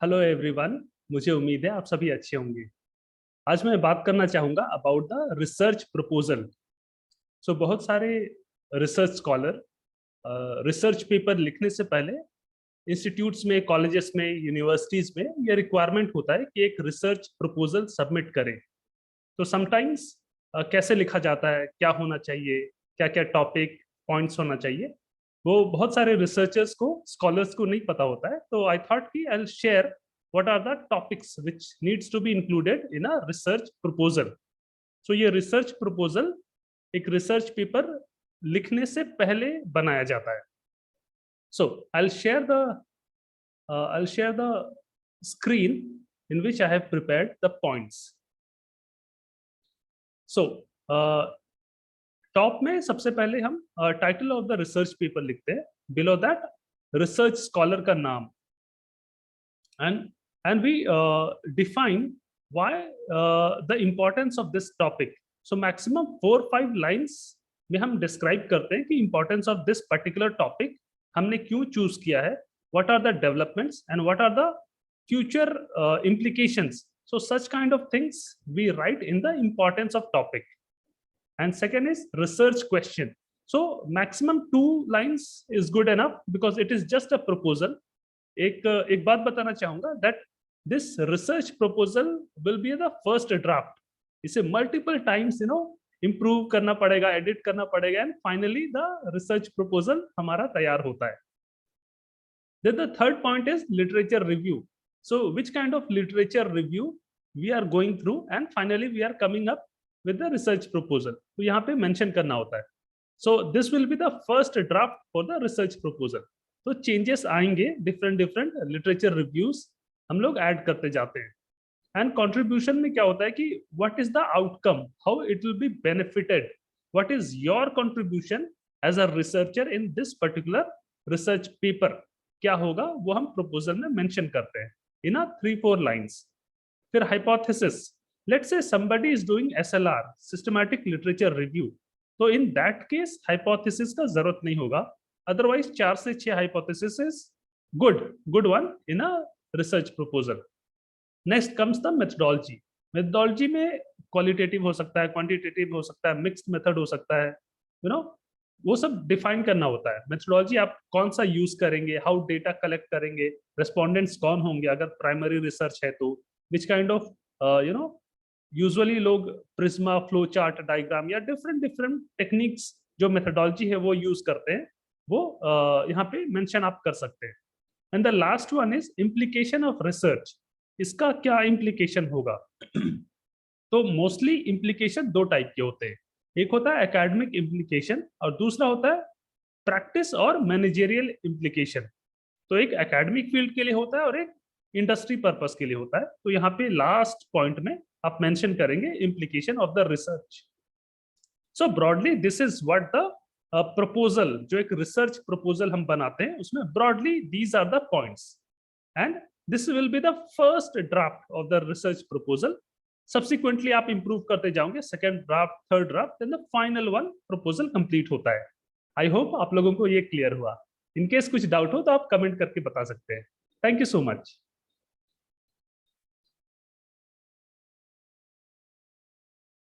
Hello everyone. मुझे उम्मीद है आप सभी अच्छे होंगे। आज मैं बात करना चाहूँगा अबाउट द रिसर्च प्रपोजल। बहुत सारे रिसर्च स्कॉलर रिसर्च पेपर लिखने से पहले इंस्टीट्यूट्स में, कॉलेजेस में, यूनिवर्सिटीज में यह रिक्वायरमेंट होता है कि एक रिसर्च प्रपोजल सबमिट करें। तो समटाइम्स कैसे लिखा जाता है, क्या होना चाहिए, क्या क्या टॉपिक पॉइंट्स होना चाहिए, वो बहुत सारे रिसर्चर्स को, स्कॉलर्स को नहीं पता होता है। तो आई थॉट कि I will share what are the topics which needs to be included in a research proposal. ये रिसर्च प्रपोजल एक रिसर्च पेपर लिखने से पहले बनाया जाता है। So I will share the screen in which I have prepared the points. So top में सबसे पहले हम title of the research paper लिखते हैं, बिलो दैट रिसर्च स्कॉलर का नाम, and we define why the importance of this topic. So maximum 4-5 lines में हम डिस्क्राइब करते हैं कि importance of this particular topic हमने क्यों चूज किया है, what are the developments and what are the future implications. So such kind of things we write in the importance of topic. And second is research question. So maximum 2 lines is good enough because it is just a proposal. एक बात बताना चाहूंगा that this research proposal will be the first draft. इसे multiple times improve करना पड़ेगा, edit करना पड़ेगा, and finally the research proposal हमारा तैयार होता है. Then the third point is literature review. So which kind of literature review we are going through, and finally we are coming up with the research proposal. तो यहाँ पे mention करना होता है. So this will be the first draft for the research proposal. तो changes आएंगे, different literature reviews हम लोग add करते जाते हैं. And contribution में क्या होता है कि what is the outcome, how it will be benefited, what is your contribution as a researcher in this particular research paper, क्या होगा वो हम proposal में mention करते हैं in a 3-4 lines. फिर hypothesis. Let's say somebody is doing SLR, systematic literature review. तो in that case hypothesis का जरूरत नहीं होगा. Otherwise 4 से 6 hypothesis is good one in a research proposal. Next comes the methodology. Methodology में qualitative हो सकता है, quantitative हो सकता है, mixed method हो सकता है, वो सब डिफाइन करना होता है. मेथोडोलॉजी आप कौन सा यूज करेंगे, हाउ डेटा कलेक्ट करेंगे, रेस्पोंडेंट्स कौन होंगे अगर प्राइमरी रिसर्च है तो, विच काइंड ऑफ यूजुअली लोग प्रिज्मा, फ्लो चार्ट, डायग्राम या डिफरेंट टेक्निक्स जो मेथोडोलॉजी है वो यूज करते हैं, वो यहाँ पे मेंशन आप कर सकते हैं. And the last one is implication of research. इसका क्या इम्प्लीकेशन होगा? तो मोस्टली इम्प्लीकेशन 2 टाइप के होते हैं. एक होता है एकेडमिक इम्प्लीकेशन और दूसरा होता है प्रैक्टिस और मैनेजरियल इम्प्लीकेशन. तो एक एकेडमिक फील्ड के लिए होता है और एक इंडस्ट्री पर्पस के लिए होता है. तो यहाँ पे लास्ट पॉइंट में आप मेंशन करेंगे implication of the research. So broadly this is what the proposal, जो एक रिसर्च प्रपोजल हम बनाते हैं उसमें broadly these are the points, and this will be the first draft of the research proposal. Subsequently आप improve करते जाओगे, second draft, third draft, then the final one proposal complete होता है. आई होप आप लोगों को ये क्लियर हुआ. इनकेस कुछ डाउट हो तो आप कमेंट करके बता सकते हैं. Thank you so much.